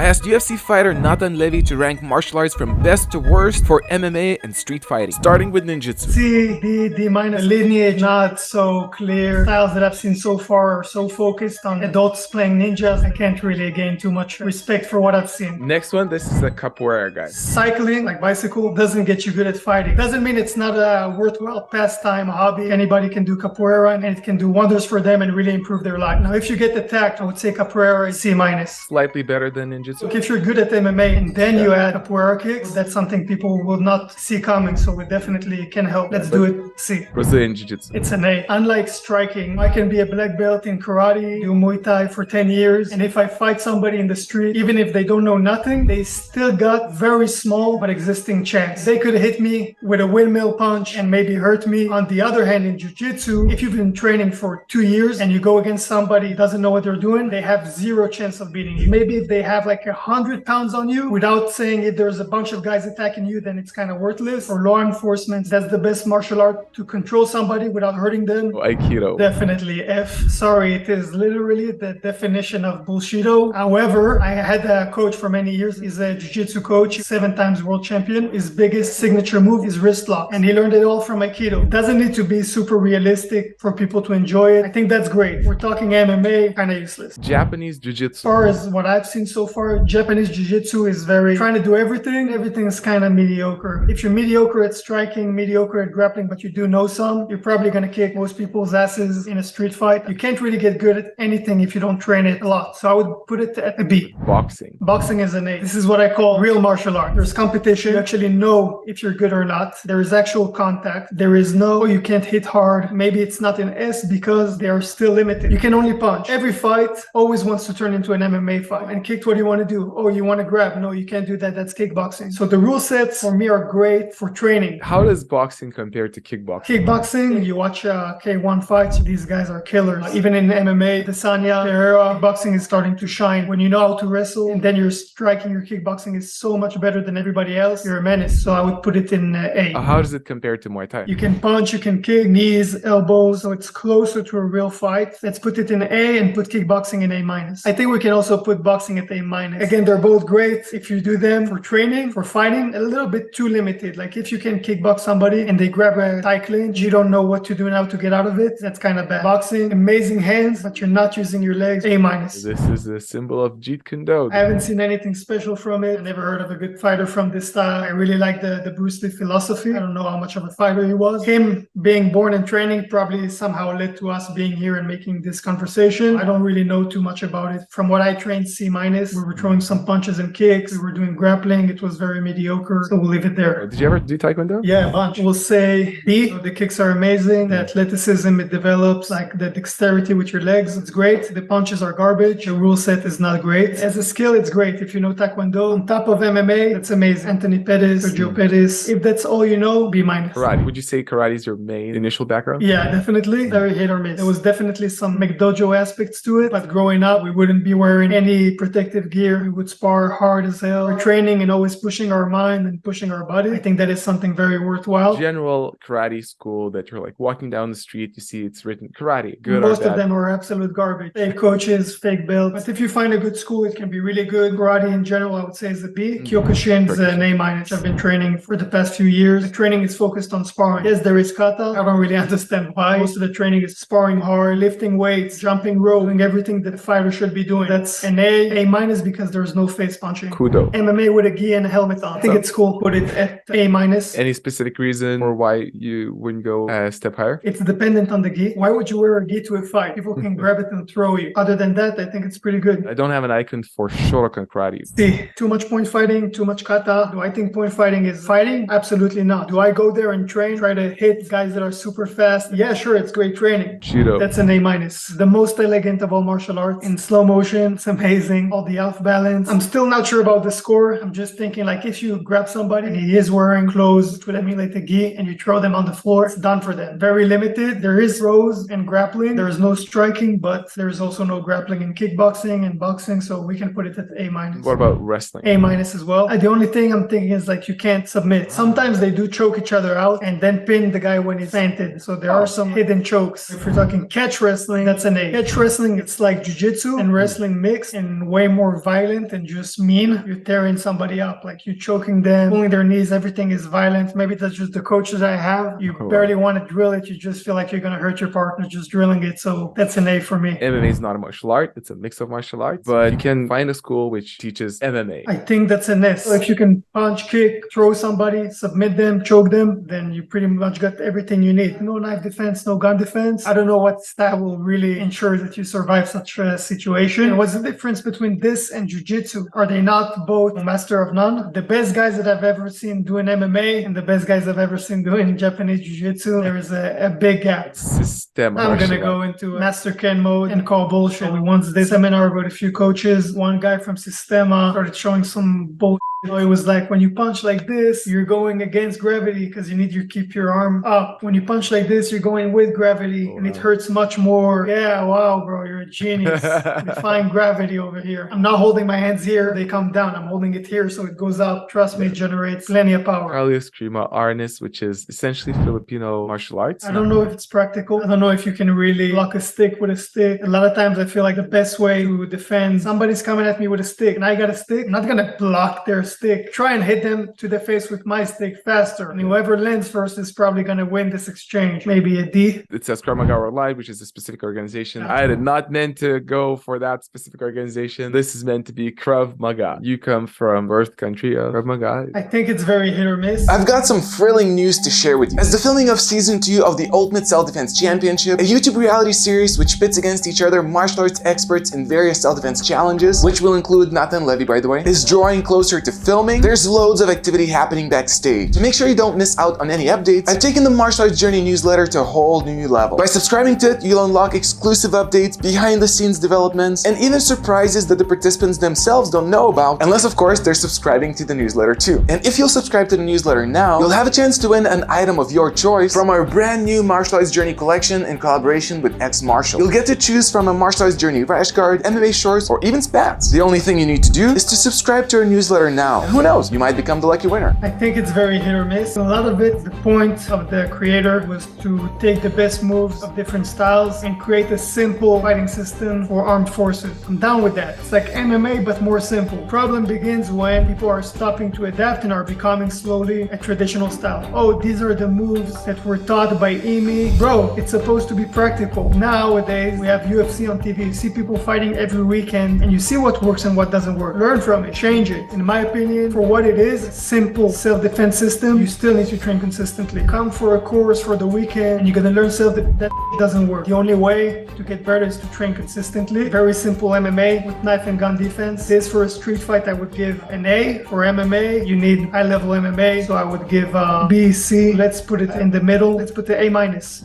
I asked UFC fighter Natan Levy to rank martial arts from best to worst for MMA and street fighting, starting with Ninjutsu. C, D, D minus. Lineage not so clear. Styles that I've seen so far are so focused on adults playing ninjas. I can't really gain too much respect for what I've seen. Next one, this is a Capoeira guy. Cycling, like bicycle, doesn't get you good at fighting. Doesn't mean it's not a worthwhile pastime, a hobby. Anybody can do Capoeira and it can do wonders for them and really improve their life. Now, if you get attacked, I would say Capoeira is C minus. Slightly better than Ninjutsu. Look, if you're good at MMA and then you add Capoeira kicks, that's something people will not see coming. So it definitely can help. Let's do it C. Brazilian Jiu-Jitsu. It's an A. Unlike striking, I can be a black belt in karate, do Muay Thai for 10 years. And if I fight somebody in the street, even if they don't know nothing, they still got very small but existing chance. They could hit me with a windmill punch and maybe hurt me. On the other hand, in Jiu-Jitsu, if you've been training for 2 years and you go against somebody who doesn't know what they're doing, they have zero chance of beating you. Maybe if they have like 100 pounds on you, without saying if there's a bunch of guys attacking you, then it's kind of worthless. For law enforcement, that's the best martial art to control somebody without hurting them. Aikido. Definitely F. Sorry, it is literally the definition of bullshido. However, I had a coach for many years. He's a jiu-jitsu coach, 7 times world champion. His biggest signature move is wrist lock, and he learned it all from Aikido. It doesn't need to be super realistic for people to enjoy it. I think that's great. We're talking MMA, kind of useless. Japanese Jiu-Jitsu. As far as what I've seen so far, Japanese Jiu-Jitsu is very trying to do everything. Everything is kind of mediocre. If you're mediocre at striking, mediocre at grappling, but you do know some, you're probably going to kick most people's asses in a street fight. You can't really get good at anything if you don't train it a lot. So I would put it at a B. Boxing. Boxing is an A. This is what I call real martial art. There's competition. You actually know if you're good or not. There is actual contact. There is no, oh, you can't hit hard. Maybe it's not an S because they are still limited. You can only punch. Every fight always wants to turn into an MMA fight. And kicked, what do you want to do? Oh, you want to grab? No, you can't do that. That's kickboxing. So the rule sets for me are great for training. How does boxing compare to kickboxing? Kickboxing, you watch K1 fights, these guys are killers. Even in MMA, Desanya, Pereira, boxing is starting to shine. When you know how to wrestle and then you're striking, your kickboxing is so much better than everybody else. You're a menace. So I would put it in A. How does it compare to Muay Thai? You can punch, you can kick, knees, elbows. So it's closer to a real fight. Let's put it in A and put kickboxing in A minus. I think we can also put boxing at A minus. Again, they're both great if you do them for training, for fighting, a little bit too limited. Like if you can kickbox somebody and they grab a Thai clinch, you don't know what to do now to get out of it. That's kind of bad. Boxing, amazing hands, but you're not using your legs. A minus. This is a symbol of Jeet Kune Do. I haven't seen anything special from it. I never heard of a good fighter from this style. I really like the Bruce Lee philosophy. I don't know how much of a fighter he was. Him being born and training probably somehow led to us being here and making this conversation. I don't really know too much about it. From what I trained, C minus. We were throwing some punches and kicks. We were doing grappling. It was very mediocre. So we'll leave it there. Did you ever do Taekwondo? Yeah, a bunch. We'll say B. So the kicks are amazing. The athleticism it develops, like the dexterity with your legs. It's great. The punches are garbage. The rule set is not great. As a skill, it's great. If you know Taekwondo, on top of MMA, that's amazing. Anthony Pettis, Sergio Pettis. If that's all you know, B minus. Karate. Would you say karate is your main initial background? Yeah, definitely. Very hit or miss. There was definitely some McDojo aspects to it, but growing up, we wouldn't be wearing any protective gear. We would spar hard as hell. We're training and always pushing our mind and pushing our body. I think that is something very worthwhile. General karate school that you're like walking down the street, you see it's written karate, good Most or bad. of them are absolute garbage. Fake coaches, fake belts. But if you find a good school, it can be really good. Karate in general, I would say is a B. Kyokushin is an A minus. I've been training for the past few years. The training is focused on sparring. Yes, there is kata. I don't really understand why. Most of the training is sparring hard, lifting weights, jumping rope, doing everything that a fighter should be doing. That's an A minus because there's no face punching. Kudo. MMA with a gi and a helmet on. I think it's cool. Put it at A minus. Any specific reason for why you wouldn't go a step higher? It's dependent on the gi. Why would you wear a gi to a fight? People can grab it and throw you. Other than that, I think it's pretty good. I don't have an icon for Shotokan Karate. C. Too much point fighting, too much kata. Do I think point fighting is fighting? Absolutely not. Do I go there and train, try to hit guys that are super fast? Yeah, sure, it's great training. Judo. That's an A minus. The most elegant of all martial arts. In slow motion, it's amazing. All the off balance. I'm still not sure about the score. I'm just thinking like if you grab somebody and he is wearing clothes, which would emulate the gi, and you throw them on on the floor, it's done for them. Very limited. There is throws and grappling. There is no striking, but there's also no grappling in kickboxing and boxing, so we can put it at A-. What about wrestling? A- as well. The only thing I'm thinking is like you can't submit. Sometimes they do choke each other out and then pin the guy when he's planted. So there are some hidden chokes. If you're talking catch wrestling, that's an A. Catch wrestling, it's like jiu-jitsu and wrestling mix and way more violent and just mean. You're tearing somebody up, like you're choking them, pulling their knees, everything is violent. Maybe that's just the coaches I have. You barely want to drill it. You just feel like you're going to hurt your partner just drilling it. So that's an A for me. MMA is not a martial art. It's a mix of martial arts, but you can find a school which teaches MMA. I think that's an S. So if you can punch, kick, throw somebody, submit them, choke them, then you pretty much got everything you need. No knife defense, no gun defense. I don't know what style will really ensure that you survive such a situation. And what's the difference between this and jiu-jitsu? Are they not both master of none? The best guys that I've ever seen doing MMA and the best guys I've ever seen doing Japanese jiu-jitsu, there is a big gap. Systema. I'm going to go into Master Ken mode and call bullshit. We once did a seminar with a few coaches. One guy from Systema started showing some bullshit. It was like when you punch like this, you're going against gravity because you need to keep your arm up. When you punch like this, you're going with gravity and it hurts much more. Yeah, wow, bro, you're a genius. Defying gravity over here. I'm not holding my hands here. They come down. I'm holding it here so it goes up. Trust me, it generates plenty of power. Carlos Crema Arnis, which is essentially Filipino martial arts. I don't know if it's practical. I don't know if you can really block a stick with a stick. A lot of times I feel like the best way to defend, somebody's coming at me with a stick and I got a stick. I'm not going to block their stick. Try and hit them to the face with my stick faster. And whoever lands first is probably going to win this exchange. Maybe a D. It says Krav Maga Worldwide, which is a specific organization. I did not meant to go for that specific organization. This is meant to be Krav Maga. You come from birth country of Krav Maga. I think it's very hit or miss. I've got some thrilling news to share with you. As the filming of Season 2 of the Ultimate Self-Defense Championship, a YouTube reality series which pits against each other martial arts experts in various self-defense challenges, which will include Natan Levy, by the way, is drawing closer to filming. There's loads of activity happening backstage. To make sure you don't miss out on any updates, I've taken the Martial Arts Journey newsletter to a whole new level. By subscribing to it, you'll unlock exclusive updates, behind-the-scenes developments, and even surprises that the participants themselves don't know about, unless of course they're subscribing to the newsletter too. And if you'll subscribe to the newsletter now, you'll have a chance to win an item of your choice from our brand new Martial Arts Journey collection in collaboration with X Martial. You'll get to choose from a Martial Arts Journey rash guard, MMA shorts, or even spats. The only thing you need to do is to subscribe to our newsletter now. And who knows, you might become the lucky winner. I think it's very hit or miss. A lot of it, the point of the creator was to take the best moves of different styles and create a simple fighting system for armed forces. I'm down with that. It's like MMA, but more simple. Problem begins when people are stopping to adapt and are becoming slowly a traditional style. Oh, these are the moves that were taught by Emi. Bro, it's supposed to be practical. Nowadays, we have UFC on TV. You see people fighting every weekend and you see what works and what doesn't work. Learn from it, change it. In my opinion, for what it is, simple self-defense system, you still need to train consistently. Come for a course for the weekend and you're gonna learn self-defense. That doesn't work. The only way to get better is to train consistently. Very simple MMA with knife and gun defense. This for a street fight, I would give an A. For MMA, you need high-level MMA, so I would give B, C. Let's put it in the middle. Let's put the A-.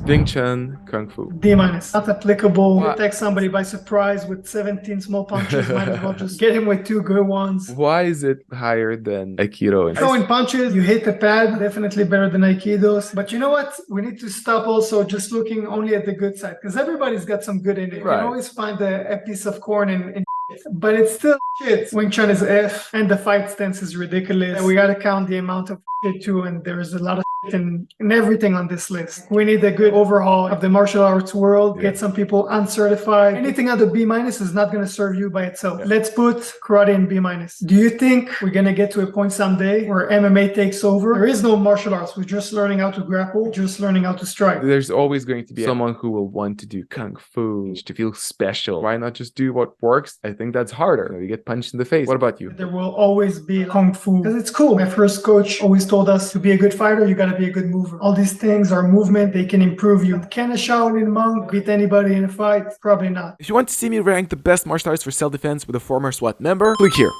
Wing Chun, Kung Fu. D-. Not applicable. You attack somebody by surprise with 17 small punches. Might as well just get him with 2 good ones. Why is it higher than Aikido? Throwing punches, you hit the pad, definitely better than Aikidos. But you know what? We need to stop also just looking only at the good side, because everybody's got some good in it. Right. You can always find a piece of corn in but it's still shit. Wing Chun is F, and the fight stance is ridiculous. And we gotta count the amount of shit too, and there's a lot of shit in everything on this list. We need a good overhaul of the martial arts world, get some people uncertified. Anything under B- is not gonna serve you by itself. Let's put karate in B-. Do you think we're gonna get to a point someday where MMA takes over? There is no martial arts. We're just learning how to grapple, just learning how to strike. There's always going to be someone who will want to do Kung Fu to feel special. Why not just do what works? I think that's harder. You get punched in the face. What about you? There will always be Kung Fu because it's cool. My first coach always told us to be a good fighter, you gotta be a good mover. All these things are movement, they can improve you. Can a Shaolin monk beat anybody in a fight? Probably not. If you want to see me rank the best martial arts for self-defense with a former SWAT member, click here.